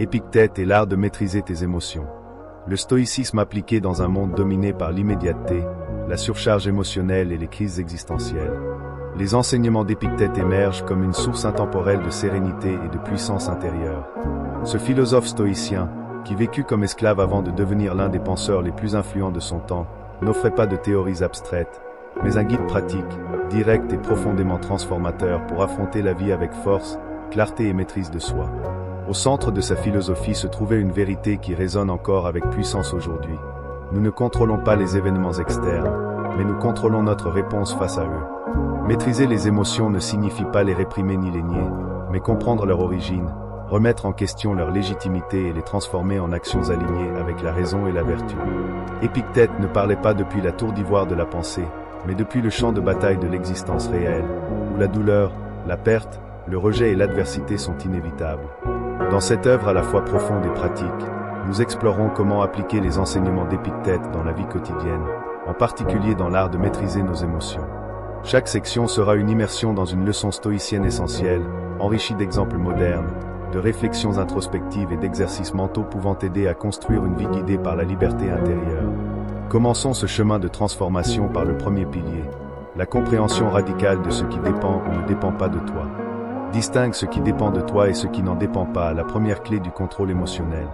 Épictète et l'art de maîtriser tes émotions. Le stoïcisme appliqué dans un monde dominé par l'immédiateté, la surcharge émotionnelle et les crises existentielles. Les enseignements d'Épictète émergent comme une source intemporelle de sérénité et de puissance intérieure. Ce philosophe stoïcien, qui vécut comme esclave avant de devenir l'un des penseurs les plus influents de son temps, n'offrait pas de théories abstraites, mais un guide pratique, direct et profondément transformateur pour affronter la vie avec force, clarté et maîtrise de soi. Au centre de sa philosophie se trouvait une vérité qui résonne encore avec puissance aujourd'hui. Nous ne contrôlons pas les événements externes, mais nous contrôlons notre réponse face à eux. Maîtriser les émotions ne signifie pas les réprimer ni les nier, mais comprendre leur origine, remettre en question leur légitimité et les transformer en actions alignées avec la raison et la vertu. Épictète ne parlait pas depuis la tour d'ivoire de la pensée, mais depuis le champ de bataille de l'existence réelle, où la douleur, la perte, le rejet et l'adversité sont inévitables. Dans cette œuvre à la fois profonde et pratique, nous explorons comment appliquer les enseignements d'Épictète dans la vie quotidienne, en particulier dans l'art de maîtriser nos émotions. Chaque section sera une immersion dans une leçon stoïcienne essentielle, enrichie d'exemples modernes, de réflexions introspectives et d'exercices mentaux pouvant aider à construire une vie guidée par la liberté intérieure. Commençons ce chemin de transformation par le premier pilier, la compréhension radicale de ce qui dépend ou ne dépend pas de toi. Distingue ce qui dépend de toi et ce qui n'en dépend pas, la première clé du contrôle émotionnel.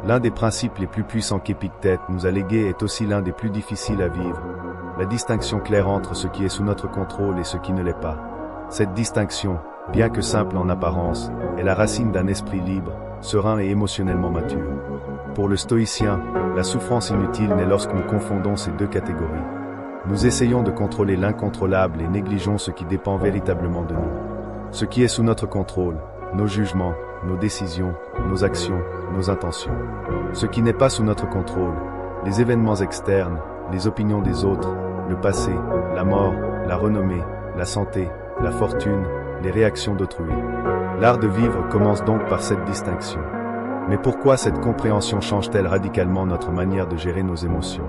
L'un des principes les plus puissants qu'Épictète nous a légués est aussi l'un des plus difficiles à vivre, la distinction claire entre ce qui est sous notre contrôle et ce qui ne l'est pas. Cette distinction, bien que simple en apparence, est la racine d'un esprit libre, serein et émotionnellement mature. Pour le stoïcien, la souffrance inutile naît lorsque nous confondons ces deux catégories. Nous essayons de contrôler l'incontrôlable et négligeons ce qui dépend véritablement de nous. Ce qui est sous notre contrôle, nos jugements, nos décisions, nos actions, nos intentions. Ce qui n'est pas sous notre contrôle, les événements externes, les opinions des autres, le passé, la mort, la renommée, la santé, la fortune, les réactions d'autrui. L'art de vivre commence donc par cette distinction. Mais pourquoi cette compréhension change-t-elle radicalement notre manière de gérer nos émotions?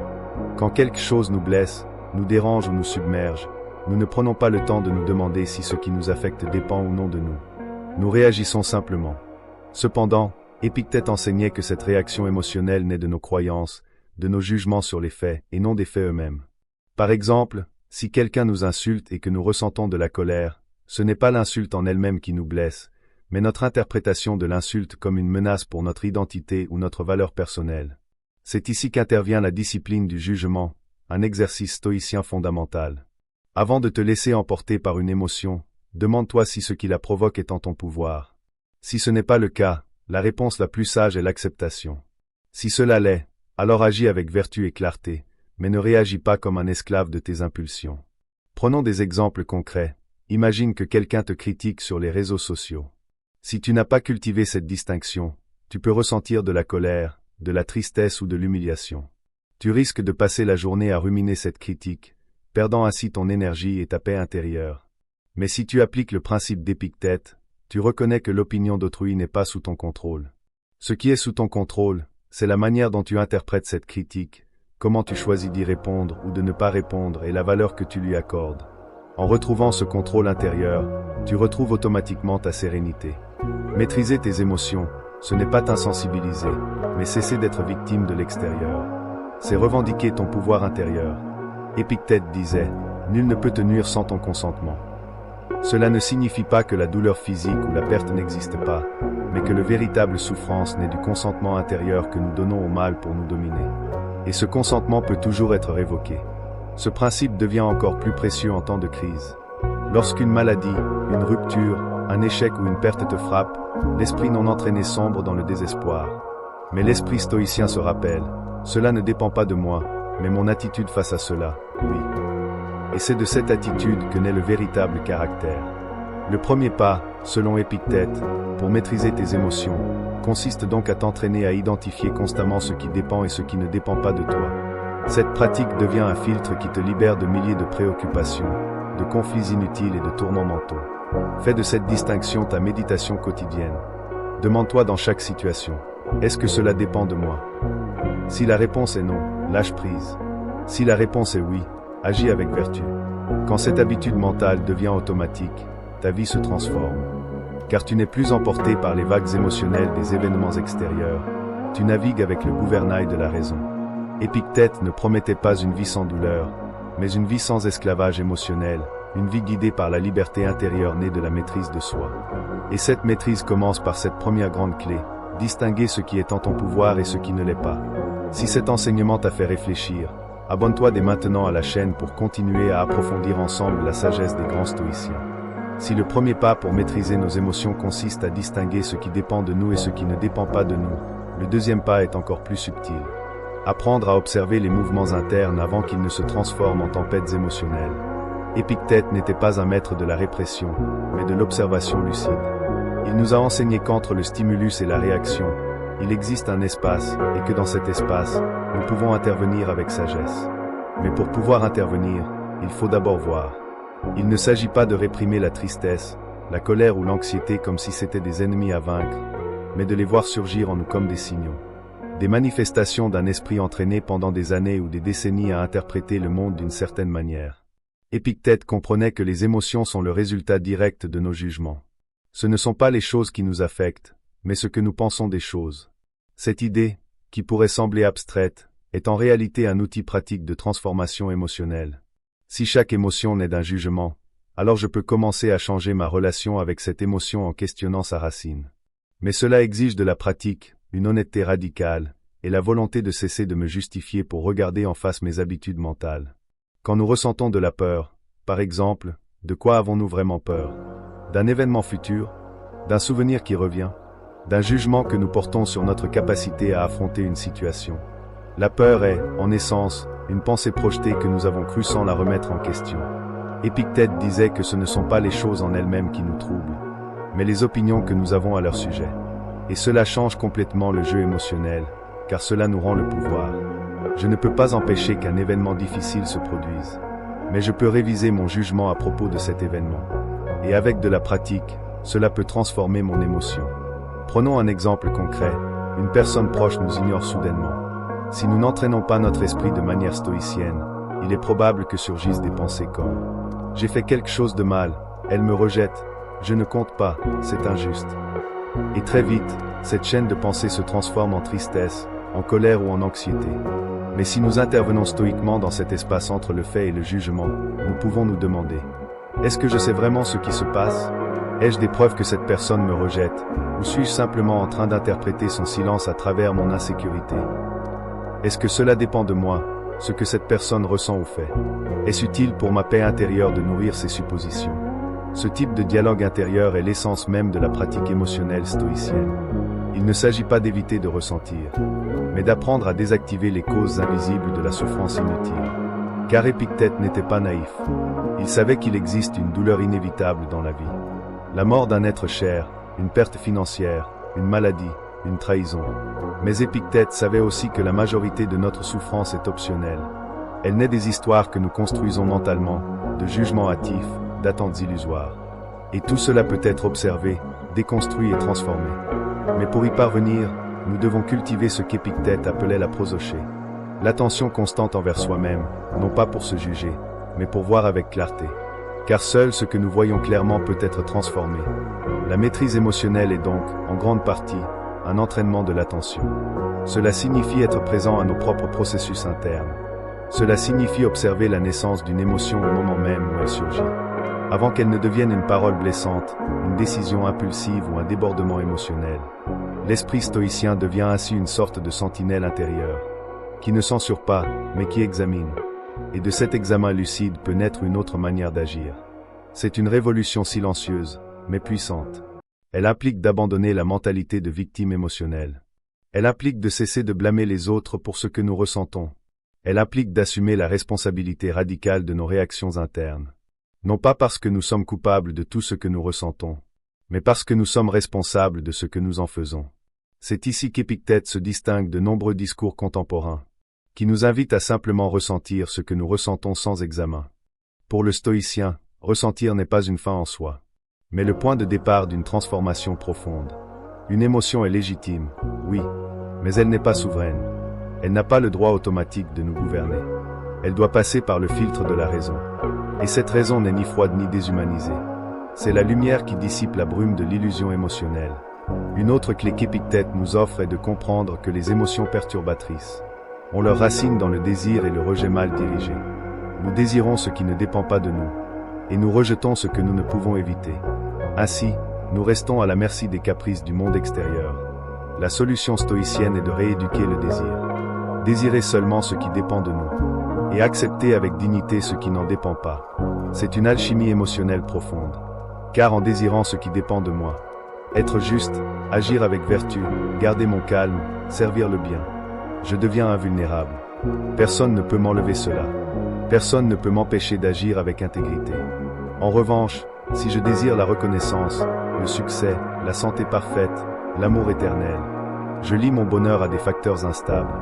Quand quelque chose nous blesse, nous dérange ou nous submerge, nous ne prenons pas le temps de nous demander si ce qui nous affecte dépend ou non de nous. Nous réagissons simplement. Cependant, Épictète enseignait que cette réaction émotionnelle naît de nos croyances, de nos jugements sur les faits, et non des faits eux-mêmes. Par exemple, si quelqu'un nous insulte et que nous ressentons de la colère, ce n'est pas l'insulte en elle-même qui nous blesse, mais notre interprétation de l'insulte comme une menace pour notre identité ou notre valeur personnelle. C'est ici qu'intervient la discipline du jugement, un exercice stoïcien fondamental. Avant de te laisser emporter par une émotion, demande-toi si ce qui la provoque est en ton pouvoir. Si ce n'est pas le cas, la réponse la plus sage est l'acceptation. Si cela l'est, alors agis avec vertu et clarté, mais ne réagis pas comme un esclave de tes impulsions. Prenons des exemples concrets. Imagine que quelqu'un te critique sur les réseaux sociaux. Si tu n'as pas cultivé cette distinction, tu peux ressentir de la colère, de la tristesse ou de l'humiliation. Tu risques de passer la journée à ruminer cette critique, perdant ainsi ton énergie et ta paix intérieure. Mais si tu appliques le principe d'Épictète, tu reconnais que l'opinion d'autrui n'est pas sous ton contrôle. Ce qui est sous ton contrôle, c'est la manière dont tu interprètes cette critique, comment tu choisis d'y répondre ou de ne pas répondre et la valeur que tu lui accordes. En retrouvant ce contrôle intérieur, tu retrouves automatiquement ta sérénité. Maîtriser tes émotions, ce n'est pas t'insensibiliser, mais cesser d'être victime de l'extérieur. C'est revendiquer ton pouvoir intérieur. Épictète disait, « Nul ne peut te nuire sans ton consentement ». Cela ne signifie pas que la douleur physique ou la perte n'existe pas, mais que le véritable souffrance naît du consentement intérieur que nous donnons au mal pour nous dominer. Et ce consentement peut toujours être révoqué. Ce principe devient encore plus précieux en temps de crise. Lorsqu'une maladie, une rupture, un échec ou une perte te frappe, l'esprit non entraîné sombre dans le désespoir. Mais l'esprit stoïcien se rappelle, cela ne dépend pas de moi, mais mon attitude face à cela, oui. Et c'est de cette attitude que naît le véritable caractère. Le premier pas, selon Épictète, pour maîtriser tes émotions, consiste donc à t'entraîner à identifier constamment ce qui dépend et ce qui ne dépend pas de toi. Cette pratique devient un filtre qui te libère de milliers de préoccupations, de conflits inutiles et de tourments mentaux. Fais de cette distinction ta méditation quotidienne. Demande-toi dans chaque situation, est-ce que cela dépend de moi? Si la réponse est non, lâche prise. Si la réponse est oui, agis avec vertu. Quand cette habitude mentale devient automatique, ta vie se transforme. car tu n'es plus emporté par les vagues émotionnelles des événements extérieurs, tu navigues avec le gouvernail de la raison. Épictète ne promettait pas une vie sans douleur, mais une vie sans esclavage émotionnel, une vie guidée par la liberté intérieure née de la maîtrise de soi. Et cette maîtrise commence par cette première grande clé, distinguer ce qui est en ton pouvoir et ce qui ne l'est pas. Si cet enseignement t'a fait réfléchir, abonne-toi dès maintenant à la chaîne pour continuer à approfondir ensemble la sagesse des grands stoïciens. Si le premier pas pour maîtriser nos émotions consiste à distinguer ce qui dépend de nous et ce qui ne dépend pas de nous, le deuxième pas est encore plus subtil. Apprendre à observer les mouvements internes avant qu'ils ne se transforment en tempêtes émotionnelles. Épictète n'était pas un maître de la répression, mais de l'observation lucide. Il nous a enseigné qu'entre le stimulus et la réaction, il existe un espace, et que dans cet espace, nous pouvons intervenir avec sagesse. Mais pour pouvoir intervenir, il faut d'abord voir. Il ne s'agit pas de réprimer la tristesse, la colère ou l'anxiété comme si c'était des ennemis à vaincre, mais de les voir surgir en nous comme des signaux. Des manifestations d'un esprit entraîné pendant des années ou des décennies à interpréter le monde d'une certaine manière. Épictète comprenait que les émotions sont le résultat direct de nos jugements. Ce ne sont pas les choses qui nous affectent, mais ce que nous pensons des choses. Cette idée, qui pourrait sembler abstraite, est en réalité un outil pratique de transformation émotionnelle. Si chaque émotion naît d'un jugement, alors je peux commencer à changer ma relation avec cette émotion en questionnant sa racine. Mais cela exige de la pratique, une honnêteté radicale, et la volonté de cesser de me justifier pour regarder en face mes habitudes mentales. Quand nous ressentons de la peur, par exemple, de quoi avons-nous vraiment peur? D'un événement futur? D'un souvenir qui revient? D'un jugement que nous portons sur notre capacité à affronter une situation? La peur est, en essence, une pensée projetée que nous avons crue sans la remettre en question. Épictète disait que ce ne sont pas les choses en elles-mêmes qui nous troublent, mais les opinions que nous avons à leur sujet. Et cela change complètement le jeu émotionnel, car cela nous rend le pouvoir. Je ne peux pas empêcher qu'un événement difficile se produise, mais je peux réviser mon jugement à propos de cet événement. Et avec de la pratique, cela peut transformer mon émotion. Prenons un exemple concret, une personne proche nous ignore soudainement. Si nous n'entraînons pas notre esprit de manière stoïcienne, il est probable que surgissent des pensées comme « J'ai fait quelque chose de mal, elle me rejette, je ne compte pas, c'est injuste ». Et très vite, cette chaîne de pensées se transforme en tristesse, en colère ou en anxiété. Mais si nous intervenons stoïquement dans cet espace entre le fait et le jugement, nous pouvons nous demander « Est-ce que je sais vraiment ce qui se passe? Ai-je des preuves que cette personne me rejette? Ou suis-je simplement en train d'interpréter son silence à travers mon insécurité? Est-ce que cela dépend de moi, ce que cette personne ressent ou fait? Est-ce utile pour ma paix intérieure de nourrir ces suppositions? » Ce type de dialogue intérieur est l'essence même de la pratique émotionnelle stoïcienne. Il ne s'agit pas d'éviter de ressentir, mais d'apprendre à désactiver les causes invisibles de la souffrance inutile. Car Épictète n'était pas naïf. Il savait qu'il existe une douleur inévitable dans la vie. La mort d'un être cher, une perte financière, une maladie, une trahison. Mais Épictète savait aussi que la majorité de notre souffrance est optionnelle. Elle naît des histoires que nous construisons mentalement, de jugements hâtifs, d'attentes illusoires. Et tout cela peut être observé, déconstruit et transformé. Mais pour y parvenir, nous devons cultiver ce qu'Épictète appelait la prosoché. L'attention constante envers soi-même, non pas pour se juger, mais pour voir avec clarté. Car seul ce que nous voyons clairement peut être transformé. La maîtrise émotionnelle est donc, en grande partie, un entraînement de l'attention. Cela signifie être présent à nos propres processus internes. Cela signifie observer la naissance d'une émotion au moment même où elle surgit. Avant qu'elle ne devienne une parole blessante, une décision impulsive ou un débordement émotionnel. L'esprit stoïcien devient ainsi une sorte de sentinelle intérieure, qui ne censure pas, mais qui examine. Et de cet examen lucide peut naître une autre manière d'agir. C'est une révolution silencieuse, mais puissante. Elle implique d'abandonner la mentalité de victime émotionnelle. Elle implique de cesser de blâmer les autres pour ce que nous ressentons. Elle implique d'assumer la responsabilité radicale de nos réactions internes. Non pas parce que nous sommes coupables de tout ce que nous ressentons, mais parce que nous sommes responsables de ce que nous en faisons. C'est ici qu'Épictète se distingue de nombreux discours contemporains, qui nous invitent à simplement ressentir ce que nous ressentons sans examen. Pour le stoïcien, ressentir n'est pas une fin en soi, mais le point de départ d'une transformation profonde. Une émotion est légitime, oui, mais elle n'est pas souveraine. Elle n'a pas le droit automatique de nous gouverner. Elle doit passer par le filtre de la raison. Et cette raison n'est ni froide ni déshumanisée. C'est la lumière qui dissipe la brume de l'illusion émotionnelle. Une autre clé qu'Épictète nous offre est de comprendre que les émotions perturbatrices ont leur racine dans le désir et le rejet mal dirigé. Nous désirons ce qui ne dépend pas de nous, et nous rejetons ce que nous ne pouvons éviter. Ainsi, nous restons à la merci des caprices du monde extérieur. La solution stoïcienne est de rééduquer le désir. Désirer seulement ce qui dépend de nous, et accepter avec dignité ce qui n'en dépend pas. C'est une alchimie émotionnelle profonde. Car en désirant ce qui dépend de moi, être juste, agir avec vertu, garder mon calme, servir le bien, je deviens invulnérable. Personne ne peut m'enlever cela. Personne ne peut m'empêcher d'agir avec intégrité. En revanche, si je désire la reconnaissance, le succès, la santé parfaite, l'amour éternel, je lie mon bonheur à des facteurs instables.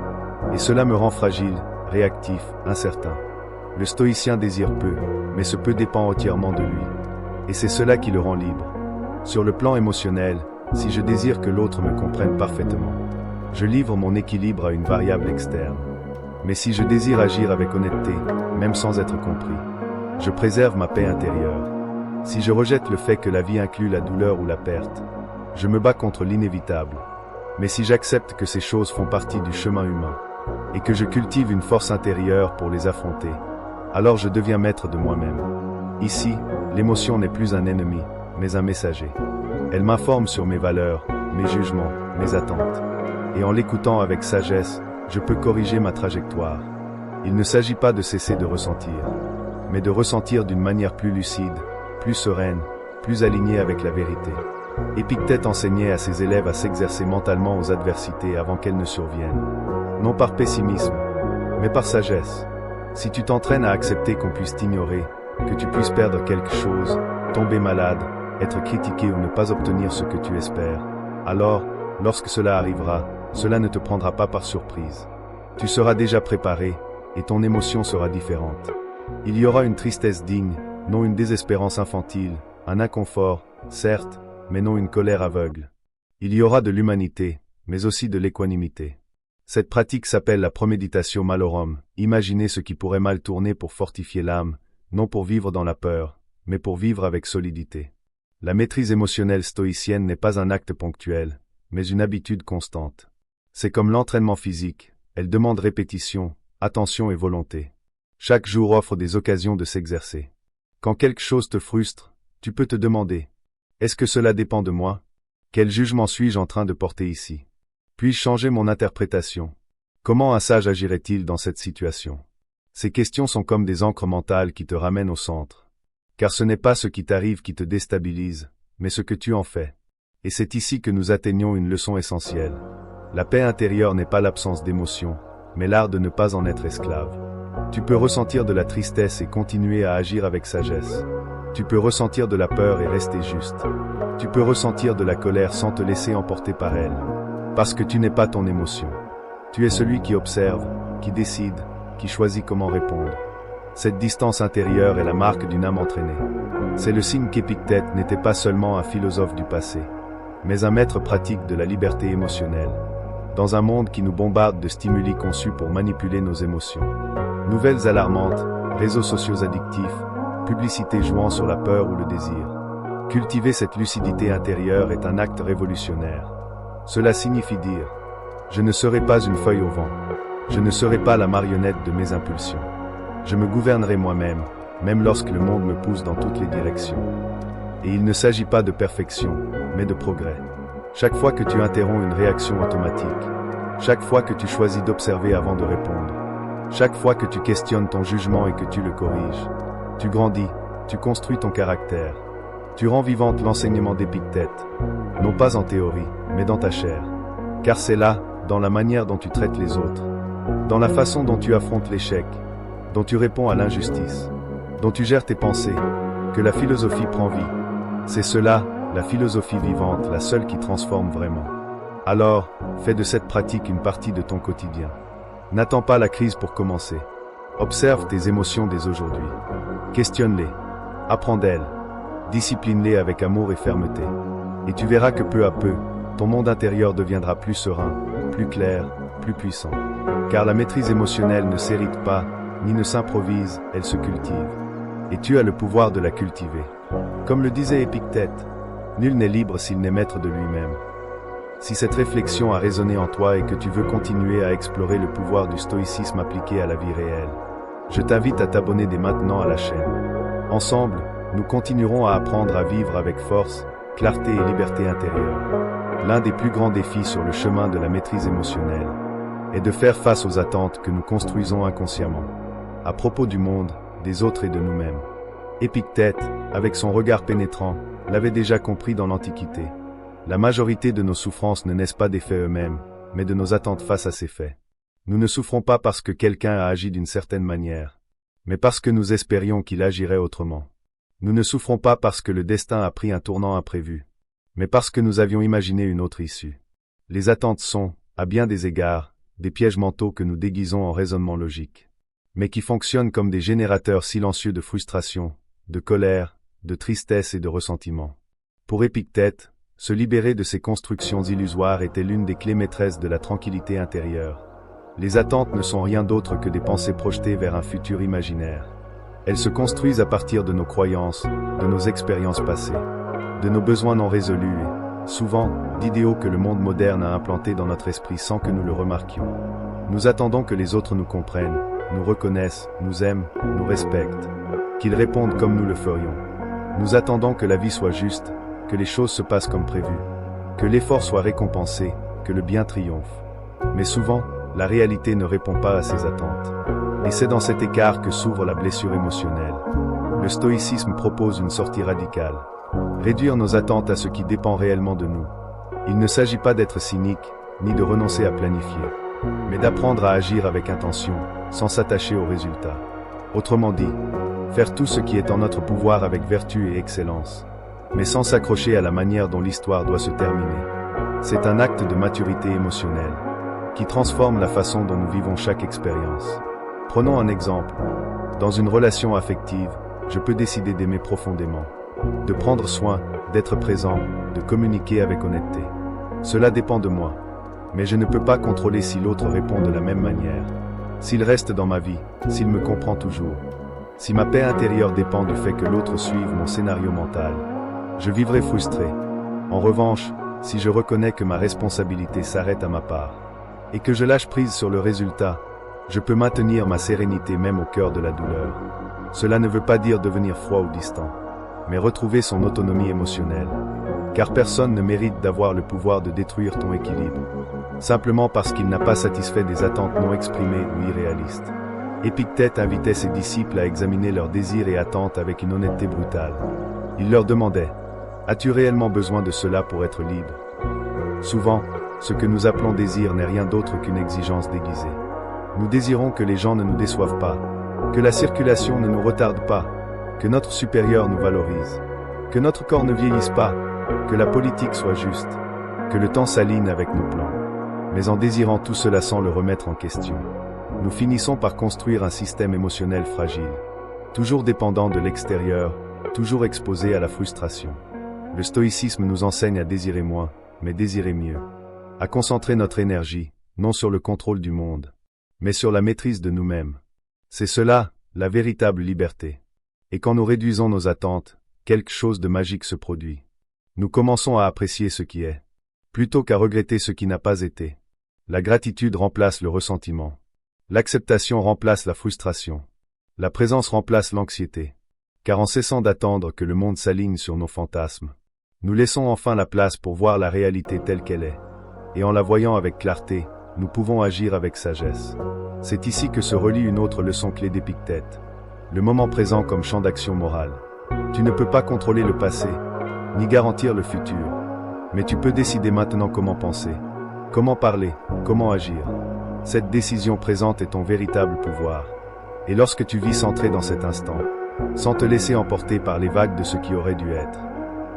Et cela me rend fragile, réactif, incertain. Le stoïcien désire peu, mais ce peu dépend entièrement de lui. Et c'est cela qui le rend libre. Sur le plan émotionnel, si je désire que l'autre me comprenne parfaitement, je livre mon équilibre à une variable externe. Mais si je désire agir avec honnêteté, même sans être compris, je préserve ma paix intérieure. Si je rejette le fait que la vie inclut la douleur ou la perte, je me bats contre l'inévitable. Mais si j'accepte que ces choses font partie du chemin humain, et que je cultive une force intérieure pour les affronter, alors je deviens maître de moi-même. Ici, l'émotion n'est plus un ennemi, mais un messager. Elle m'informe sur mes valeurs, mes jugements, mes attentes. Et en l'écoutant avec sagesse, je peux corriger ma trajectoire. Il ne s'agit pas de cesser de ressentir, mais de ressentir d'une manière plus lucide, plus sereine, plus alignée avec la vérité. Épictète enseignait à ses élèves à s'exercer mentalement aux adversités avant qu'elles ne surviennent. Non par pessimisme, mais par sagesse. Si tu t'entraînes à accepter qu'on puisse t'ignorer, que tu puisses perdre quelque chose, tomber malade, être critiqué ou ne pas obtenir ce que tu espères, alors, lorsque cela arrivera, cela ne te prendra pas par surprise. Tu seras déjà préparé, et ton émotion sera différente. Il y aura une tristesse digne, non une désespérance infantile, un inconfort, certes, mais non une colère aveugle. Il y aura de l'humanité, mais aussi de l'équanimité. Cette pratique s'appelle la proméditatio malorum, imaginer ce qui pourrait mal tourner pour fortifier l'âme, non pour vivre dans la peur, mais pour vivre avec solidité. La maîtrise émotionnelle stoïcienne n'est pas un acte ponctuel, mais une habitude constante. C'est comme l'entraînement physique, elle demande répétition, attention et volonté. Chaque jour offre des occasions de s'exercer. Quand quelque chose te frustre, tu peux te demander, est-ce que cela dépend de moi? Quel jugement suis-je en train de porter ici? Puis-je changer mon interprétation? Comment un sage agirait-il dans cette situation? Ces questions sont comme des ancres mentales qui te ramènent au centre. Car ce n'est pas ce qui t'arrive qui te déstabilise, mais ce que tu en fais. Et c'est ici que nous atteignons une leçon essentielle. La paix intérieure n'est pas l'absence d'émotion, mais l'art de ne pas en être esclave. Tu peux ressentir de la tristesse et continuer à agir avec sagesse. Tu peux ressentir de la peur et rester juste. Tu peux ressentir de la colère sans te laisser emporter par elle. Parce que tu n'es pas ton émotion. Tu es celui qui observe, qui décide, qui choisit comment répondre. Cette distance intérieure est la marque d'une âme entraînée. C'est le signe qu'Épictète n'était pas seulement un philosophe du passé, mais un maître pratique de la liberté émotionnelle. Dans un monde qui nous bombarde de stimuli conçus pour manipuler nos émotions. Nouvelles alarmantes, réseaux sociaux addictifs, publicités jouant sur la peur ou le désir. Cultiver cette lucidité intérieure est un acte révolutionnaire. Cela signifie dire « Je ne serai pas une feuille au vent. Je ne serai pas la marionnette de mes impulsions. Je me gouvernerai moi-même, même lorsque le monde me pousse dans toutes les directions. » Et il ne s'agit pas de perfection, mais de progrès. Chaque fois que tu interromps une réaction automatique, chaque fois que tu choisis d'observer avant de répondre, chaque fois que tu questionnes ton jugement et que tu le corriges, tu grandis, tu construis ton caractère. Tu rends vivante l'enseignement d'Épictète, non pas en théorie, mais dans ta chair. Car c'est là, dans la manière dont tu traites les autres, dans la façon dont tu affrontes l'échec, dont tu réponds à l'injustice, dont tu gères tes pensées, que la philosophie prend vie. C'est cela, la philosophie vivante, la seule qui transforme vraiment. Alors, fais de cette pratique une partie de ton quotidien. N'attends pas la crise pour commencer. Observe tes émotions dès aujourd'hui. Questionne-les. Apprends d'elles. Discipline-les avec amour et fermeté. Et tu verras que peu à peu, ton monde intérieur deviendra plus serein, plus clair, plus puissant. Car la maîtrise émotionnelle ne s'hérite pas, ni ne s'improvise, elle se cultive. Et tu as le pouvoir de la cultiver. Comme le disait Épictète, nul n'est libre s'il n'est maître de lui-même. Si cette réflexion a résonné en toi et que tu veux continuer à explorer le pouvoir du stoïcisme appliqué à la vie réelle, je t'invite à t'abonner dès maintenant à la chaîne. Ensemble, nous continuerons à apprendre à vivre avec force, clarté et liberté intérieure. L'un des plus grands défis sur le chemin de la maîtrise émotionnelle est de faire face aux attentes que nous construisons inconsciemment, à propos du monde, des autres et de nous-mêmes. Épictète, avec son regard pénétrant, l'avait déjà compris dans l'Antiquité. La majorité de nos souffrances ne naissent pas des faits eux-mêmes, mais de nos attentes face à ces faits. Nous ne souffrons pas parce que quelqu'un a agi d'une certaine manière, mais parce que nous espérions qu'il agirait autrement. Nous ne souffrons pas parce que le destin a pris un tournant imprévu, mais parce que nous avions imaginé une autre issue. Les attentes sont, à bien des égards, des pièges mentaux que nous déguisons en raisonnement logique, mais qui fonctionnent comme des générateurs silencieux de frustration, de colère, de tristesse et de ressentiment. Pour Épictète, se libérer de ces constructions illusoires était l'une des clés maîtresses de la tranquillité intérieure. Les attentes ne sont rien d'autre que des pensées projetées vers un futur imaginaire. Elles se construisent à partir de nos croyances, de nos expériences passées, de nos besoins non résolus et, souvent, d'idéaux que le monde moderne a implantés dans notre esprit sans que nous le remarquions. Nous attendons que les autres nous comprennent, nous reconnaissent, nous aiment, nous respectent, qu'ils répondent comme nous le ferions. Nous attendons que la vie soit juste, que les choses se passent comme prévu, que l'effort soit récompensé, que le bien triomphe. Mais souvent, la réalité ne répond pas à ces attentes. Et c'est dans cet écart que s'ouvre la blessure émotionnelle. Le stoïcisme propose une sortie radicale. Réduire nos attentes à ce qui dépend réellement de nous. Il ne s'agit pas d'être cynique, ni de renoncer à planifier, mais d'apprendre à agir avec intention, sans s'attacher aux résultats. Autrement dit, faire tout ce qui est en notre pouvoir avec vertu et excellence, mais sans s'accrocher à la manière dont l'histoire doit se terminer. C'est un acte de maturité émotionnelle, qui transforme la façon dont nous vivons chaque expérience. Prenons un exemple. Dans une relation affective, je peux décider d'aimer profondément, de prendre soin, d'être présent, de communiquer avec honnêteté. Cela dépend de moi, mais je ne peux pas contrôler si l'autre répond de la même manière, s'il reste dans ma vie, s'il me comprend toujours. Si ma paix intérieure dépend du fait que l'autre suive mon scénario mental, je vivrai frustré. En revanche, si je reconnais que ma responsabilité s'arrête à ma part, et que je lâche prise sur le résultat, je peux maintenir ma sérénité même au cœur de la douleur. Cela ne veut pas dire devenir froid ou distant, mais retrouver son autonomie émotionnelle. Car personne ne mérite d'avoir le pouvoir de détruire ton équilibre, simplement parce qu'il n'a pas satisfait des attentes non exprimées ou irréalistes. Épictète invitait ses disciples à examiner leurs désirs et attentes avec une honnêteté brutale. Il leur demandait, « As-tu réellement besoin de cela pour être libre ?» Souvent, ce que nous appelons désir n'est rien d'autre qu'une exigence déguisée. Nous désirons que les gens ne nous déçoivent pas, que la circulation ne nous retarde pas, que notre supérieur nous valorise, que notre corps ne vieillisse pas, que la politique soit juste, que le temps s'aligne avec nos plans. Mais en désirant tout cela sans le remettre en question, nous finissons par construire un système émotionnel fragile, toujours dépendant de l'extérieur, toujours exposé à la frustration. Le stoïcisme nous enseigne à désirer moins, mais désirer mieux, à concentrer notre énergie, non sur le contrôle du monde, mais sur la maîtrise de nous-mêmes. C'est cela, la véritable liberté. Et quand nous réduisons nos attentes, quelque chose de magique se produit. Nous commençons à apprécier ce qui est, plutôt qu'à regretter ce qui n'a pas été. La gratitude remplace le ressentiment. L'acceptation remplace la frustration. La présence remplace l'anxiété. Car en cessant d'attendre que le monde s'aligne sur nos fantasmes, nous laissons enfin la place pour voir la réalité telle qu'elle est. Et en la voyant avec clarté, nous pouvons agir avec sagesse. C'est ici que se relie une autre leçon clé d'Épictète. Le moment présent comme champ d'action morale. Tu ne peux pas contrôler le passé, ni garantir le futur. Mais tu peux décider maintenant comment penser, comment parler, comment agir. Cette décision présente est ton véritable pouvoir. Et lorsque tu vis centré dans cet instant, sans te laisser emporter par les vagues de ce qui aurait dû être,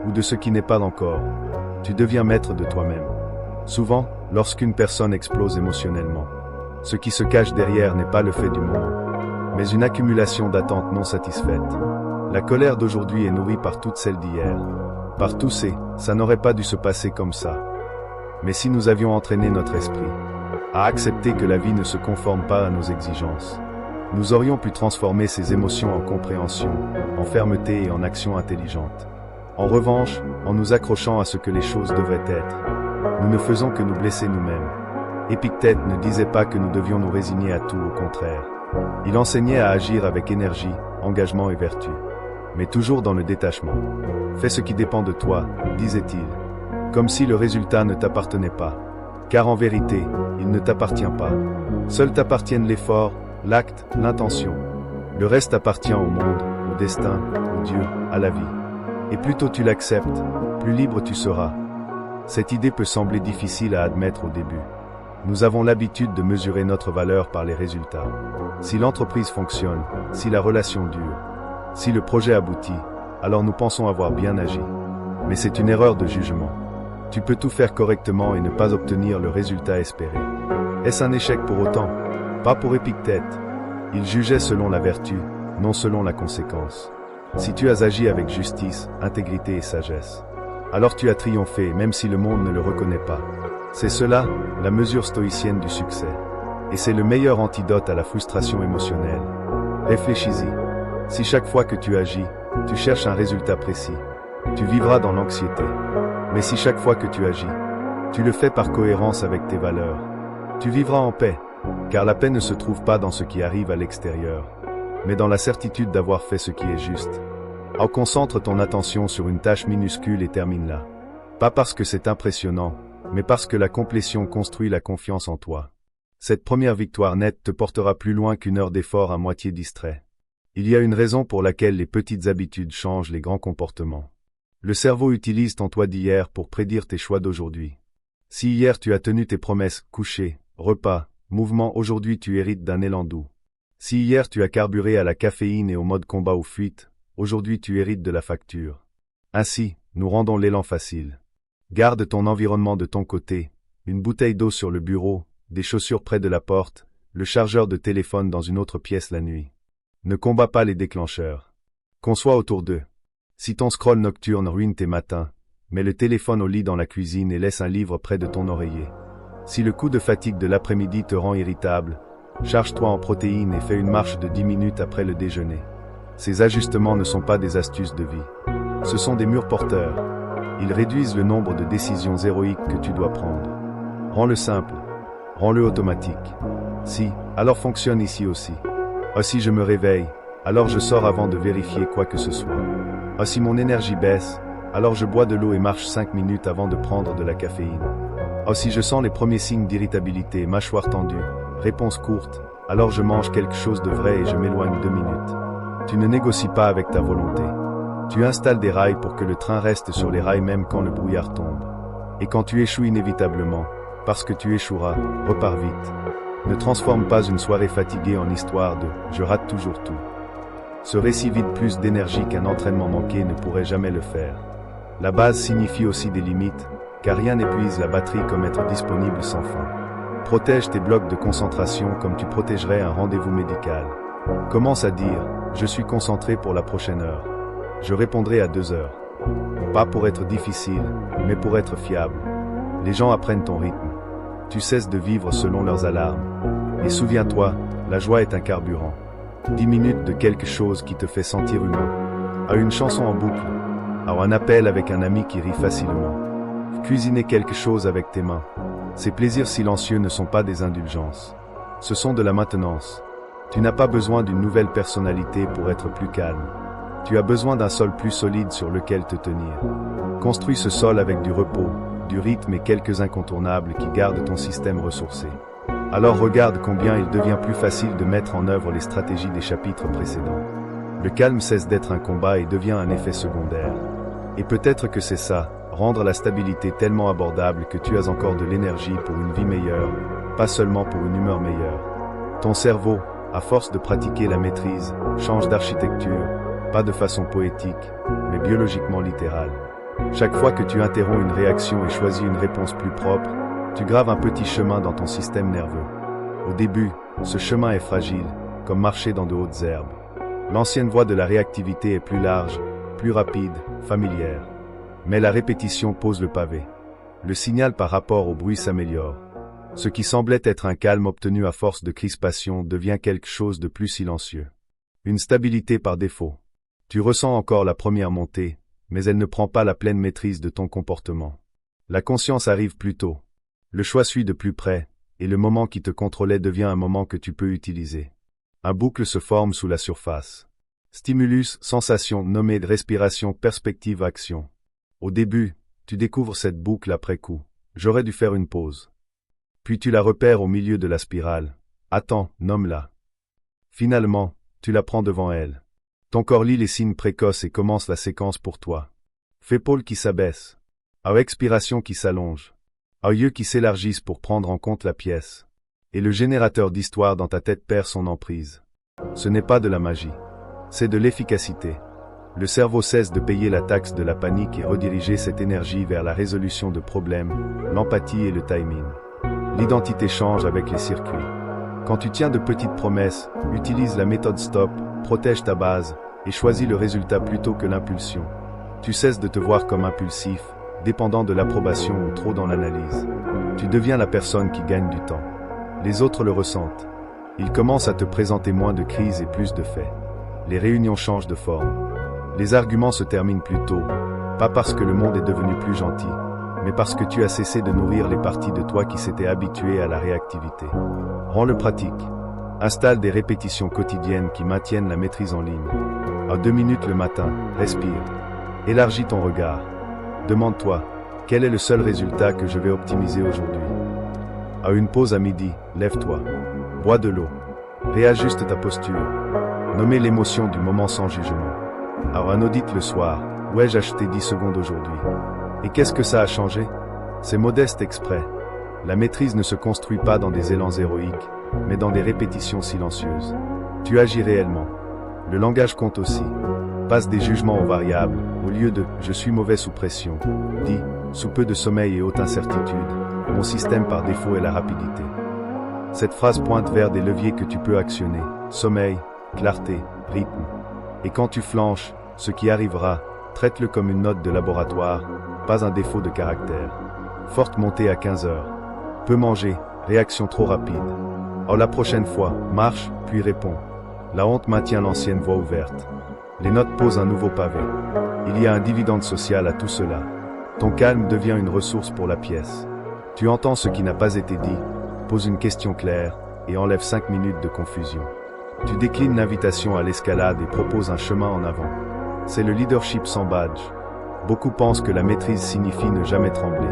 ou de ce qui n'est pas encore, tu deviens maître de toi-même. Souvent, lorsqu'une personne explose émotionnellement, ce qui se cache derrière n'est pas le fait du moment, mais une accumulation d'attentes non satisfaites. La colère d'aujourd'hui est nourrie par toutes celles d'hier. Par tous ces, ça n'aurait pas dû se passer comme ça. Mais si nous avions entraîné notre esprit à accepter que la vie ne se conforme pas à nos exigences, nous aurions pu transformer ces émotions en compréhension, en fermeté et en action intelligente. En revanche, en nous accrochant à ce que les choses devraient être, nous ne faisons que nous blesser nous-mêmes. Épictète ne disait pas que nous devions nous résigner à tout, au contraire. Il enseignait à agir avec énergie, engagement et vertu. Mais toujours dans le détachement. Fais ce qui dépend de toi, disait-il. Comme si le résultat ne t'appartenait pas. Car en vérité, il ne t'appartient pas. Seuls t'appartiennent l'effort, l'acte, l'intention. Le reste appartient au monde, au destin, au Dieu, à la vie. Et plus tôt tu l'acceptes, plus libre tu seras. Cette idée peut sembler difficile à admettre au début. Nous avons l'habitude de mesurer notre valeur par les résultats. Si l'entreprise fonctionne, si la relation dure, si le projet aboutit, alors nous pensons avoir bien agi. Mais c'est une erreur de jugement. Tu peux tout faire correctement et ne pas obtenir le résultat espéré. Est-ce un échec pour autant? Pas pour Épictète. Il jugeait selon la vertu, non selon la conséquence. Si tu as agi avec justice, intégrité et sagesse, alors tu as triomphé, même si le monde ne le reconnaît pas. C'est cela, la mesure stoïcienne du succès. Et c'est le meilleur antidote à la frustration émotionnelle. Réfléchis-y. Si chaque fois que tu agis, tu cherches un résultat précis, tu vivras dans l'anxiété. Mais si chaque fois que tu agis, tu le fais par cohérence avec tes valeurs, tu vivras en paix, car la paix ne se trouve pas dans ce qui arrive à l'extérieur, mais dans la certitude d'avoir fait ce qui est juste. Alors concentre ton attention sur une tâche minuscule et termine-la. Pas parce que c'est impressionnant, mais parce que la complétion construit la confiance en toi. Cette première victoire nette te portera plus loin qu'une heure d'effort à moitié distrait. Il y a une raison pour laquelle les petites habitudes changent les grands comportements. Le cerveau utilise ton toi d'hier pour prédire tes choix d'aujourd'hui. Si hier tu as tenu tes promesses, coucher, repas, mouvement, aujourd'hui tu hérites d'un élan doux. Si hier tu as carburé à la caféine et au mode combat ou fuite, aujourd'hui tu hérites de la facture. Ainsi, nous rendons l'élan facile. Garde ton environnement de ton côté, une bouteille d'eau sur le bureau, des chaussures près de la porte, le chargeur de téléphone dans une autre pièce la nuit. Ne combats pas les déclencheurs. Conçois autour d'eux. Si ton scroll nocturne ruine tes matins, mets le téléphone au lit dans la cuisine et laisse un livre près de ton oreiller. Si le coup de fatigue de l'après-midi te rend irritable, charge-toi en protéines et fais une marche de 10 minutes après le déjeuner. Ces ajustements ne sont pas des astuces de vie. Ce sont des murs porteurs. Ils réduisent le nombre de décisions héroïques que tu dois prendre. Rends-le simple. Rends-le automatique. Si, alors fonctionne ici aussi. Ah, si je me réveille, alors je sors avant de vérifier quoi que ce soit. Ah, si mon énergie baisse, alors je bois de l'eau et marche 5 minutes avant de prendre de la caféine. Ah, si je sens les premiers signes d'irritabilité, mâchoire tendue, réponse courte, alors je mange quelque chose de vrai et je m'éloigne 2 minutes. Tu ne négocies pas avec ta volonté. Tu installes des rails pour que le train reste sur les rails même quand le brouillard tombe. Et quand tu échoues inévitablement, parce que tu échoueras, repars vite. Ne transforme pas une soirée fatiguée en histoire de « je rate toujours tout ». Ce récit vide plus d'énergie qu'un entraînement manqué ne pourrait jamais le faire. La base signifie aussi des limites, car rien n'épuise la batterie comme être disponible sans fin. Protège tes blocs de concentration comme tu protégerais un rendez-vous médical. Commence à dire « je suis concentré pour la prochaine heure ». Je répondrai à 2 heures. Pas pour être difficile, mais pour être fiable. Les gens apprennent ton rythme. Tu cesses de vivre selon leurs alarmes. Et souviens-toi, la joie est un carburant. 10 minutes de quelque chose qui te fait sentir humain. À une chanson en boucle. À un appel avec un ami qui rit facilement. Cuisiner quelque chose avec tes mains. Ces plaisirs silencieux ne sont pas des indulgences. Ce sont de la maintenance. Tu n'as pas besoin d'une nouvelle personnalité pour être plus calme. Tu as besoin d'un sol plus solide sur lequel te tenir. Construis ce sol avec du repos, du rythme et quelques incontournables qui gardent ton système ressourcé. Alors regarde combien il devient plus facile de mettre en œuvre les stratégies des chapitres précédents. Le calme cesse d'être un combat et devient un effet secondaire. Et peut-être que c'est ça, rendre la stabilité tellement abordable que tu as encore de l'énergie pour une vie meilleure, pas seulement pour une humeur meilleure. Ton cerveau, à force de pratiquer la maîtrise, change d'architecture, pas de façon poétique, mais biologiquement littérale. Chaque fois que tu interromps une réaction et choisis une réponse plus propre, tu graves un petit chemin dans ton système nerveux. Au début, ce chemin est fragile, comme marcher dans de hautes herbes. L'ancienne voie de la réactivité est plus large, plus rapide, familière. Mais la répétition pose le pavé. Le signal par rapport au bruit s'améliore. Ce qui semblait être un calme obtenu à force de crispation devient quelque chose de plus silencieux. Une stabilité par défaut. Tu ressens encore la première montée, mais elle ne prend pas la pleine maîtrise de ton comportement. La conscience arrive plus tôt. Le choix suit de plus près, et le moment qui te contrôlait devient un moment que tu peux utiliser. Un boucle se forme sous la surface. Stimulus, sensation, nommée respiration, perspective, action. Au début, tu découvres cette boucle après coup. J'aurais dû faire une pause. Puis tu la repères au milieu de la spirale. Attends, nomme-la. Finalement, tu la prends devant elle. Ton corps lit les signes précoces et commence la séquence pour toi. Épaule qui s'abaisse. À expiration qui s'allonge. À yeux qui s'élargissent pour prendre en compte la pièce. Et le générateur d'histoire dans ta tête perd son emprise. Ce n'est pas de la magie. C'est de l'efficacité. Le cerveau cesse de payer la taxe de la panique et rediriger cette énergie vers la résolution de problèmes, l'empathie et le timing. L'identité change avec les circuits. Quand tu tiens de petites promesses, utilise la méthode STOP, protège ta base, et choisis le résultat plutôt que l'impulsion. Tu cesses de te voir comme impulsif, dépendant de l'approbation ou trop dans l'analyse. Tu deviens la personne qui gagne du temps. Les autres le ressentent. Ils commencent à te présenter moins de crises et plus de faits. Les réunions changent de forme. Les arguments se terminent plus tôt, pas parce que le monde est devenu plus gentil, mais parce que tu as cessé de nourrir les parties de toi qui s'étaient habituées à la réactivité. Rends-le pratique. Installe des répétitions quotidiennes qui maintiennent la maîtrise en ligne. À 2 minutes le matin, respire. Élargis ton regard. Demande-toi, quel est le seul résultat que je vais optimiser aujourd'hui? À une pause à midi, lève-toi. Bois de l'eau. Réajuste ta posture. Nommez l'émotion du moment sans jugement. À un audit le soir, où ai-je acheté 10 secondes aujourd'hui? Et qu'est-ce que ça a changé? C'est modeste exprès. La maîtrise ne se construit pas dans des élans héroïques, mais dans des répétitions silencieuses. Tu agis réellement. Le langage compte aussi. Passe des jugements aux variables, au lieu de « je suis mauvais sous pression », dis « sous peu de sommeil et haute incertitude, mon système par défaut est la rapidité ». Cette phrase pointe vers des leviers que tu peux actionner, sommeil, clarté, rythme. Et quand tu flanches, ce qui arrivera, traite-le comme une note de laboratoire, pas un défaut de caractère. Forte montée à 15 heures. Peu manger, réaction trop rapide. Oh, la prochaine fois, marche, puis réponds. La honte maintient l'ancienne voie ouverte. Les notes posent un nouveau pavé. Il y a un dividende social à tout cela. Ton calme devient une ressource pour la pièce. Tu entends ce qui n'a pas été dit, pose une question claire, et enlève 5 minutes de confusion. Tu déclines l'invitation à l'escalade et proposes un chemin en avant. C'est le leadership sans badge. Beaucoup pensent que la maîtrise signifie ne jamais trembler.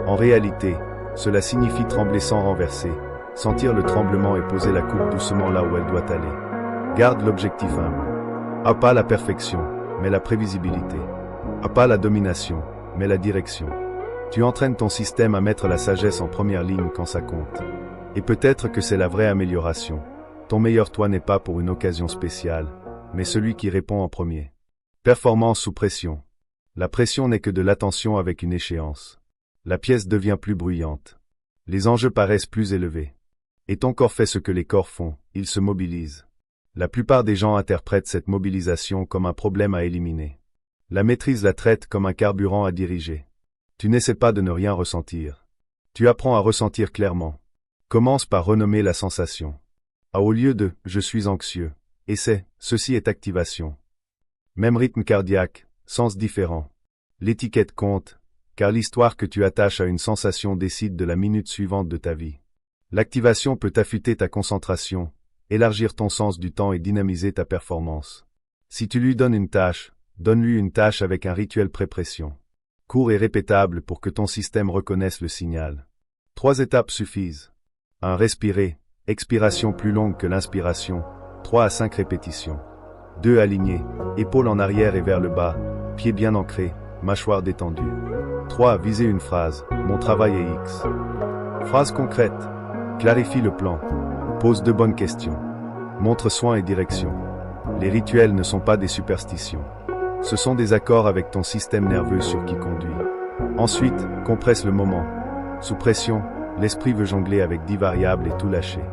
En réalité, cela signifie trembler sans renverser, sentir le tremblement et poser la coupe doucement là où elle doit aller. Garde l'objectif humble. Pas la perfection, mais la prévisibilité. Pas la domination, mais la direction. Tu entraînes ton système à mettre la sagesse en première ligne quand ça compte. Et peut-être que c'est la vraie amélioration. Ton meilleur toi n'est pas pour une occasion spéciale, mais celui qui répond en premier. Performance sous pression. La pression n'est que de l'attention avec une échéance. La pièce devient plus bruyante. Les enjeux paraissent plus élevés. Et ton corps fait ce que les corps font, il se mobilise. La plupart des gens interprètent cette mobilisation comme un problème à éliminer. La maîtrise la traite comme un carburant à diriger. Tu n'essaies pas de ne rien ressentir. Tu apprends à ressentir clairement. Commence par renommer la sensation. Au lieu de « je suis anxieux », essaie « ceci est activation ». Même rythme cardiaque, sens différent. L'étiquette compte, car l'histoire que tu attaches à une sensation décide de la minute suivante de ta vie. L'activation peut affûter ta concentration, élargir ton sens du temps et dynamiser ta performance. Si tu lui donnes une tâche, donne-lui une tâche avec un rituel pré-pression. Court et répétable pour que ton système reconnaisse le signal. 3 étapes suffisent. 1. Respirer, expiration plus longue que l'inspiration, 3 à 5 répétitions. 2. Aligner, épaules en arrière et vers le bas, pieds bien ancrés, mâchoire détendue. 3. Viser une phrase, mon travail est X. Phrase concrète. Clarifie le plan. Pose de bonnes questions. Montre soin et direction. Les rituels ne sont pas des superstitions. Ce sont des accords avec ton système nerveux sur qui conduit. Ensuite, compresse le moment. Sous pression, l'esprit veut jongler avec 10 variables et tout lâcher.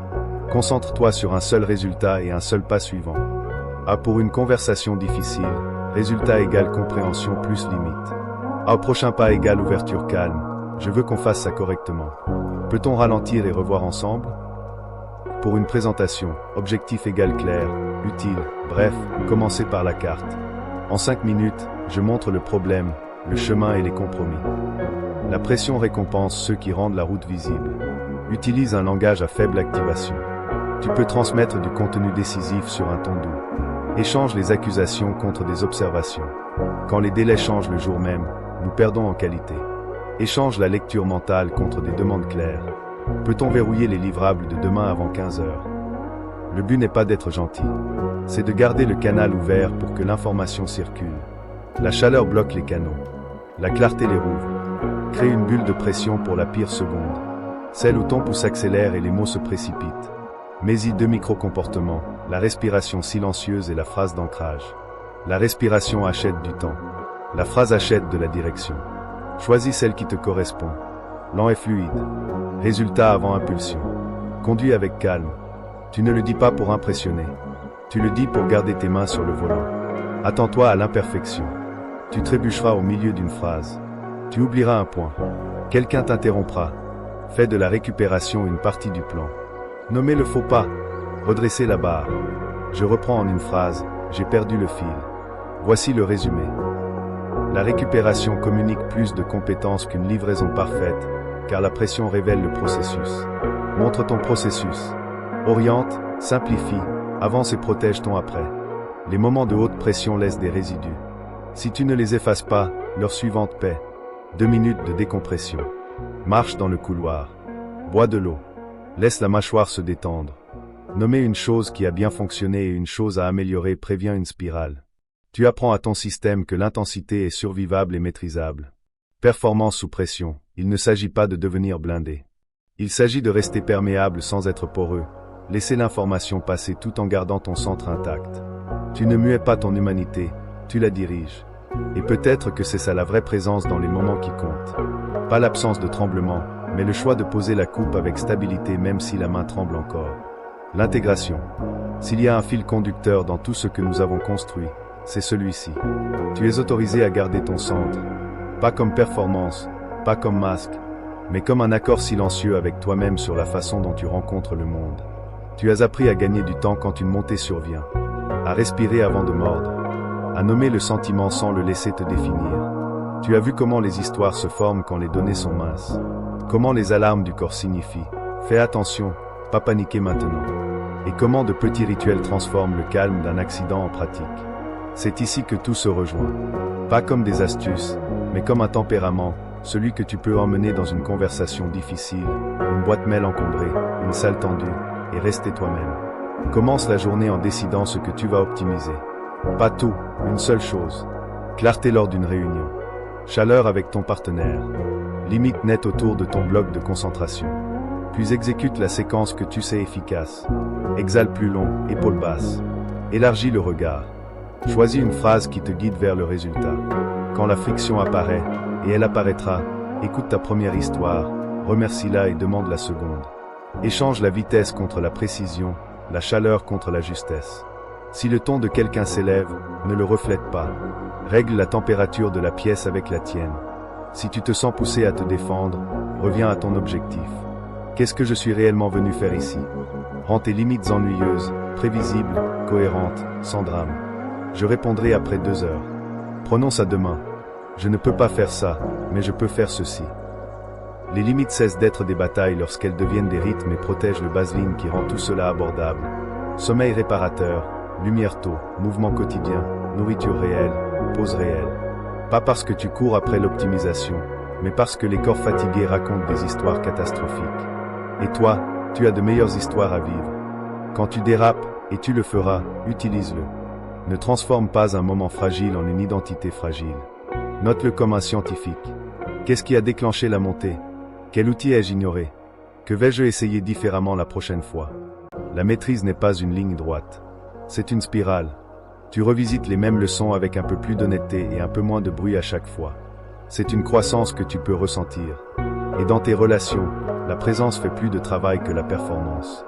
Concentre-toi sur un seul résultat et un seul pas suivant. Pour une conversation difficile, résultat égale compréhension plus limite. Prochain pas égale ouverture calme. Je veux qu'on fasse ça correctement. Peut-on ralentir et revoir ensemble? Pour une présentation, objectif égale clair, utile, bref, commencez par la carte. En 5 minutes, Je montre le problème, le chemin et les compromis. La pression récompense ceux qui rendent la route visible. Utilise un langage à faible activation. Tu peux transmettre du contenu décisif sur un ton doux. Échange les accusations contre des observations. Quand les délais changent le jour même, nous perdons en qualité. Échange la lecture mentale contre des demandes claires. Peut-on verrouiller les livrables de demain avant 15 heures? Le but n'est pas d'être gentil. C'est de garder le canal ouvert pour que l'information circule. La chaleur bloque les canaux. La clarté les rouvre. Crée une bulle de pression pour la pire seconde. Celle où ton pouce s'accélère et les mots se précipitent. Mets-y 2 micro-comportements, la respiration silencieuse et la phrase d'ancrage. La respiration achète du temps. La phrase achète de la direction. Choisis celle qui te correspond. Lent et fluide. Résultat avant impulsion. Conduis avec calme. Tu ne le dis pas pour impressionner. Tu le dis pour garder tes mains sur le volant. Attends-toi à l'imperfection. Tu trébucheras au milieu d'une phrase. Tu oublieras un point. Quelqu'un t'interrompra. Fais de la récupération une partie du plan. Nommer le faux pas. Redresser la barre. Je reprends en une phrase. J'ai perdu le fil. Voici le résumé. La récupération communique plus de compétences qu'une livraison parfaite, car la pression révèle le processus. Montre ton processus. Oriente, simplifie, avance et protège ton après. Les moments de haute pression laissent des résidus. Si tu ne les effaces pas, l'heure suivante paie. 2 minutes de décompression. Marche dans le couloir. Bois de l'eau. Laisse la mâchoire se détendre. Nommer une chose qui a bien fonctionné et une chose à améliorer prévient une spirale. Tu apprends à ton système que l'intensité est survivable et maîtrisable. Performance sous pression. Il ne s'agit pas de devenir blindé. Il s'agit de rester perméable sans être poreux. Laisser l'information passer tout en gardant ton centre intact. Tu ne muets pas ton humanité, tu la diriges. Et peut-être que c'est ça la vraie présence dans les moments qui comptent. Pas l'absence de tremblement, mais le choix de poser la coupe avec stabilité même si la main tremble encore. L'intégration. S'il y a un fil conducteur dans tout ce que nous avons construit, c'est celui-ci. Tu es autorisé à garder ton centre. Pas comme performance, pas comme masque, mais comme un accord silencieux avec toi-même sur la façon dont tu rencontres le monde. Tu as appris à gagner du temps quand une montée survient, à respirer avant de mordre, à nommer le sentiment sans le laisser te définir. Tu as vu comment les histoires se forment quand les données sont minces, comment les alarmes du corps signifient « Fais attention, pas paniquer maintenant », et comment de petits rituels transforment le calme d'un accident en pratique. C'est ici que tout se rejoint. Pas comme des astuces, mais comme un tempérament, celui que tu peux emmener dans une conversation difficile, une boîte mail encombrée, une salle tendue, et rester toi-même. Commence la journée en décidant ce que tu vas optimiser. Pas tout, une seule chose. Clarté lors d'une réunion. Chaleur avec ton partenaire. Limite nette autour de ton bloc de concentration. Puis exécute la séquence que tu sais efficace. Exhale plus long, épaules basses. Élargis le regard. Choisis une phrase qui te guide vers le résultat. Quand la friction apparaît, et elle apparaîtra, écoute ta première histoire, remercie-la et demande la seconde. Échange la vitesse contre la précision, la chaleur contre la justesse. Si le ton de quelqu'un s'élève, ne le reflète pas. Règle la température de la pièce avec la tienne. Si tu te sens poussé à te défendre, reviens à ton objectif. Qu'est-ce que je suis réellement venu faire ici? Rends tes limites ennuyeuses, prévisibles, cohérentes, sans drame. Je répondrai après 2 heures. Prononce à demain. Je ne peux pas faire ça, mais je peux faire ceci. Les limites cessent d'être des batailles lorsqu'elles deviennent des rythmes et protègent le baseline qui rend tout cela abordable. Sommeil réparateur, lumière tôt, mouvement quotidien, nourriture réelle, pause réelle. Pas parce que tu cours après l'optimisation, mais parce que les corps fatigués racontent des histoires catastrophiques. Et toi, tu as de meilleures histoires à vivre. Quand tu dérapes, et tu le feras, utilise-le. Ne transforme pas un moment fragile en une identité fragile. Note-le comme un scientifique. Qu'est-ce qui a déclenché la montée? Quel outil ai-je ignoré? Que vais-je essayer différemment la prochaine fois? La maîtrise n'est pas une ligne droite. C'est une spirale. Tu revisites les mêmes leçons avec un peu plus d'honnêteté et un peu moins de bruit à chaque fois. C'est une croissance que tu peux ressentir. Et dans tes relations, la présence fait plus de travail que la performance.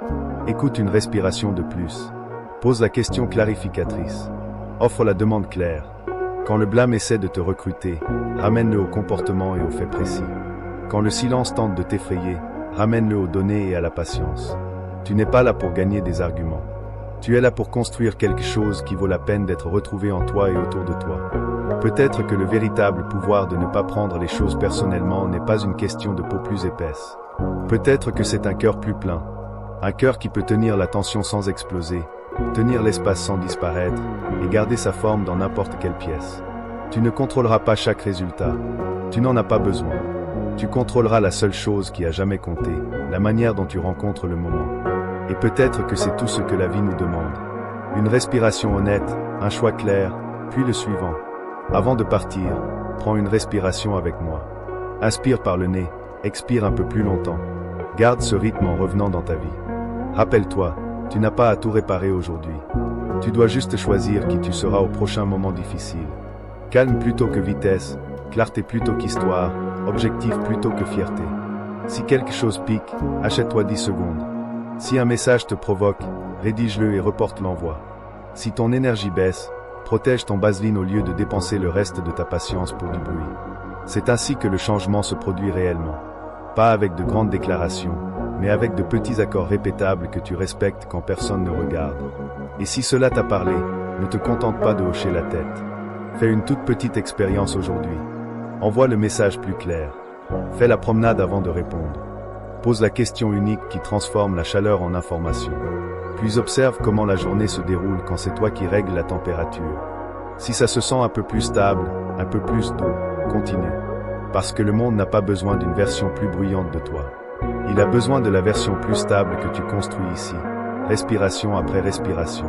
Écoute une respiration de plus. Pose la question clarificatrice. Offre la demande claire. Quand le blâme essaie de te recruter, ramène-le au comportement et aux faits précis. Quand le silence tente de t'effrayer, ramène-le aux données et à la patience. Tu n'es pas là pour gagner des arguments. Tu es là pour construire quelque chose qui vaut la peine d'être retrouvé en toi et autour de toi. Peut-être que le véritable pouvoir de ne pas prendre les choses personnellement n'est pas une question de peau plus épaisse. Peut-être que c'est un cœur plus plein. Un cœur qui peut tenir la tension sans exploser, tenir l'espace sans disparaître, et garder sa forme dans n'importe quelle pièce. Tu ne contrôleras pas chaque résultat. Tu n'en as pas besoin. Tu contrôleras la seule chose qui a jamais compté, la manière dont tu rencontres le moment. Et peut-être que c'est tout ce que la vie nous demande. Une respiration honnête, un choix clair, puis le suivant. Avant de partir, prends une respiration avec moi. Inspire par le nez, expire un peu plus longtemps. Garde ce rythme en revenant dans ta vie. Rappelle-toi, tu n'as pas à tout réparer aujourd'hui. Tu dois juste choisir qui tu seras au prochain moment difficile. Calme plutôt que vitesse, clarté plutôt qu'histoire, objectif plutôt que fierté. Si quelque chose pique, achète-toi 10 secondes. Si un message te provoque, rédige-le et reporte l'envoi. Si ton énergie baisse, protège ton baseline au lieu de dépenser le reste de ta patience pour du bruit. C'est ainsi que le changement se produit réellement. Pas avec de grandes déclarations, mais avec de petits accords répétables que tu respectes quand personne ne regarde. Et si cela t'a parlé, ne te contente pas de hocher la tête. Fais une toute petite expérience aujourd'hui. Envoie le message plus clair. Fais la promenade avant de répondre. Pose la question unique qui transforme la chaleur en information. Puis observe comment la journée se déroule quand c'est toi qui règles la température. Si ça se sent un peu plus stable, un peu plus doux, continue. Parce que le monde n'a pas besoin d'une version plus bruyante de toi. Il a besoin de la version plus stable que tu construis ici, respiration après respiration.